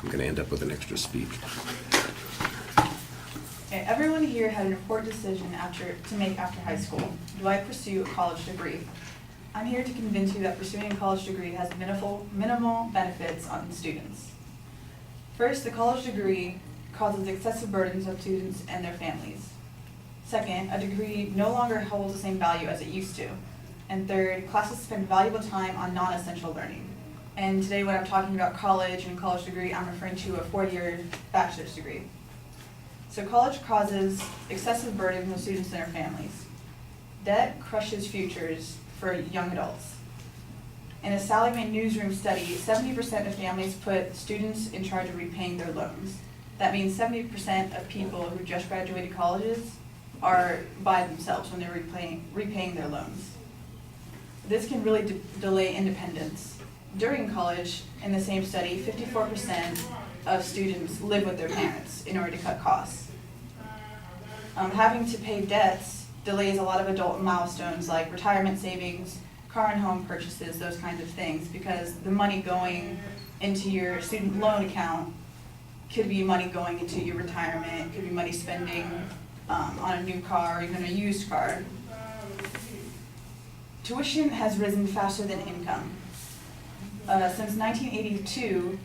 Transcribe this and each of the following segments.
I'm going to end up with an extra speak. Okay, everyone here had an important decision to make after high school. Do I pursue a college degree? I'm here to convince you that pursuing a college degree has minimal benefits on students. First, the college degree causes excessive burdens on students and their families. Second, a degree no longer holds the same value as it used to. And third, classes spend valuable time on non-essential learning. And today when I'm talking about college and college degree, I'm referring to a 4-year bachelor's degree. So college causes excessive burden on students and their families. Debt crushes futures for young adults. In a Sallie Mae newsroom study, 70% of families put students in charge of repaying their loans. That means 70% of people who just graduated colleges are by themselves when they're repaying their loans. This can really delay independence. During college, in the same study, 54% of students live with their parents in order to cut costs. Having to pay debts delays a lot of adult milestones like retirement savings, car and home purchases, those kinds of things, because the money going into your student loan account could be money going into your retirement, could be money spending on a new car or even a used car. Tuition has risen faster than income. Since 1982,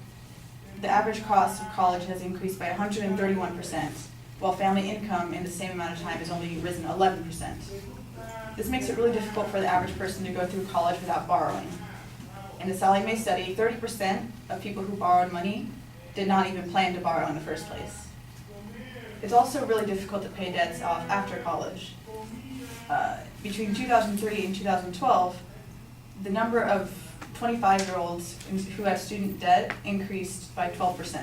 the average cost of college has increased by 131%, while family income in the same amount of time has only risen 11%. This makes it really difficult for the average person to go through college without borrowing. In the Sallie Mae study, 30% of people who borrowed money did not even plan to borrow in the first place. It's also really difficult to pay debts off after college. Between 2003 and 2012, the number of 25-year-olds who had student debt increased by 12%.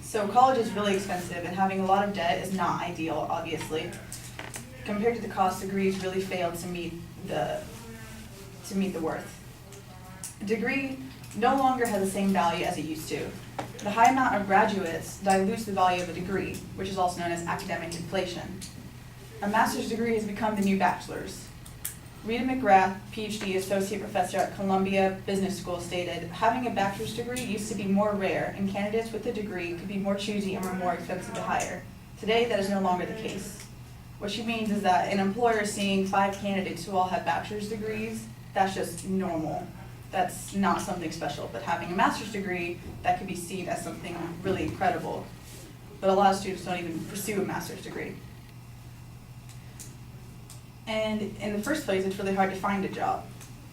So college is really expensive, and having a lot of debt is not ideal, obviously. Compared to the cost, degrees really failed to meet the worth. A degree no longer has the same value as it used to. The high amount of graduates dilutes the value of a degree, which is also known as academic inflation. A master's degree has become the new bachelor's. Rita McGrath, PhD, Associate Professor at Columbia Business School, stated, having a bachelor's degree used to be more rare, and candidates with a degree could be more choosy and were more expensive to hire. Today, that is no longer the case. What she means is that an employer seeing 5 candidates who all have bachelor's degrees, that's just normal. That's not something special, but having a master's degree, that could be seen as something really incredible. But a lot of students don't even pursue a master's degree. And in the first place, it's really hard to find a job.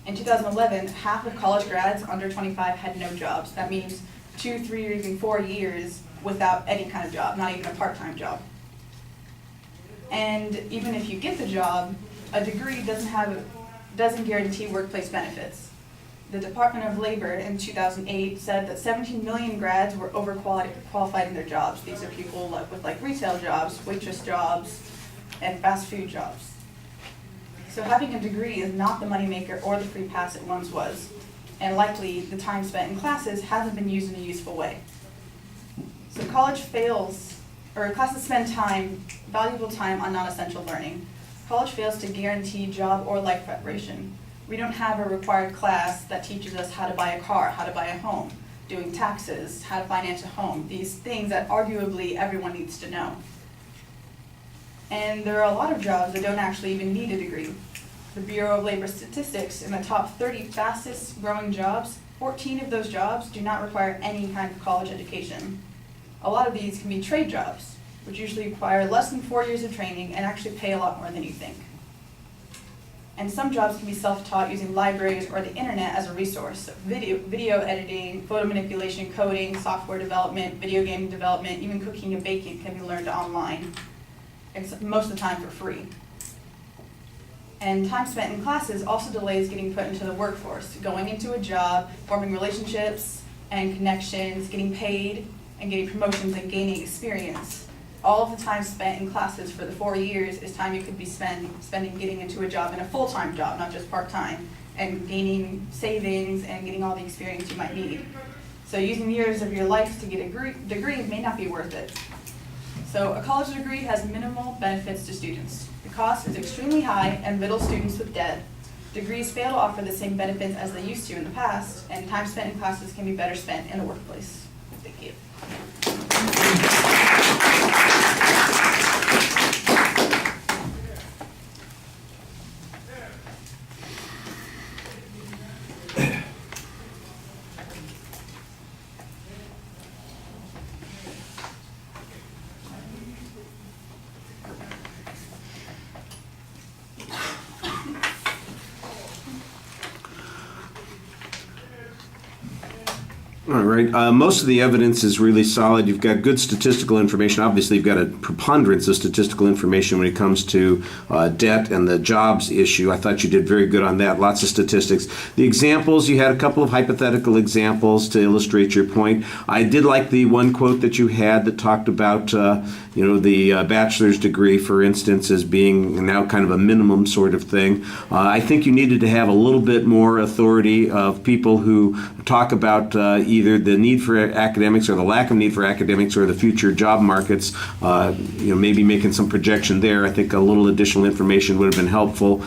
In 2011, half of college grads under 25 had no jobs. That means 2, 3, or even 4 years without any kind of job, not even a part-time job. And even if you get the job, a degree doesn't guarantee workplace benefits. The Department of Labor in 2008 said that 17 million grads were overqualified in their jobs. These are people with retail jobs, waitress jobs, and fast food jobs. So having a degree is not the moneymaker or the free pass it once was, and likely the time spent in classes hasn't been used in a useful way. So classes spend valuable time on non-essential learning. College fails to guarantee job or life preparation. We don't have a required class that teaches us how to buy a car, how to buy a home, doing taxes, how to finance a home, these things that arguably everyone needs to know. And there are a lot of jobs that don't actually even need a degree. The Bureau of Labor Statistics, in the top 30 fastest growing jobs, 14 of those jobs do not require any kind of college education. A lot of these can be trade jobs, which usually require less than 4 years of training and actually pay a lot more than you think. And some jobs can be self-taught using libraries or the internet as a resource. So video editing, photo manipulation, coding, software development, video game development, even cooking and baking can be learned online. And most of the time for free. And time spent in classes also delays getting put into the workforce, going into a job, forming relationships and connections, getting paid, and getting promotions and gaining experience. All of the time spent in classes for the 4 years is time you could be spending getting into a job, in a full-time job, not just part-time, and gaining savings and getting all the experience you might need. So using years of your life to get a degree may not be worth it. So a college degree has minimal benefits to students. The cost is extremely high and riddles students with debt. Degrees fail to offer the same benefits as they used to in the past, and time spent in classes can be better spent in the workplace. Thank you. All right. Most of the evidence is really solid. You've got good statistical information. Obviously, you've got a preponderance of statistical information when it comes to debt and the jobs issue. I thought you did very good on that. Lots of statistics. The examples, you had a couple of hypothetical examples to illustrate your point. I did like the one quote that you had that talked about, the bachelor's degree, for instance, as being now kind of a minimum sort of thing. I think you needed to have a little bit more authority of people who talk about either the need for academics or the lack of need for academics or the future job markets, maybe making some projection there. I think a little additional information would have been helpful.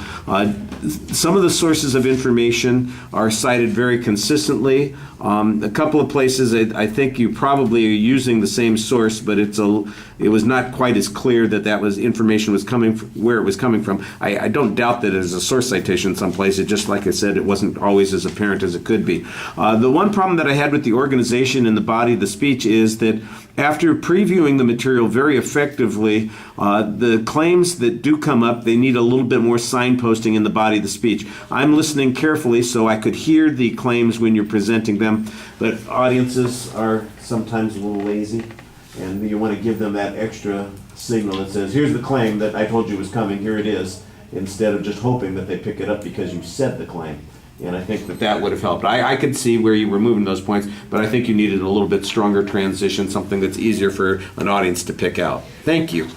Some of the sources of information are cited very consistently. A couple of places I think you probably are using the same source, but it was not quite as clear that was information was coming where it was coming from. I don't doubt that it is a source citation someplace. It just, like I said, it wasn't always as apparent as it could be. The one problem that I had with the organization and the body of the speech is that after previewing the material very effectively, the claims that do come up, they need a little bit more signposting in the body of the speech. I'm listening carefully so I could hear the claims when you're presenting them, but audiences are sometimes a little lazy, and you want to give them that extra signal that says, here's the claim that I told you was coming, here it is, instead of just hoping that they pick it up because you said the claim. And I think that would have helped. I could see where you were moving those points, but I think you needed a little bit stronger transition, something that's easier for an audience to pick out. Thank you.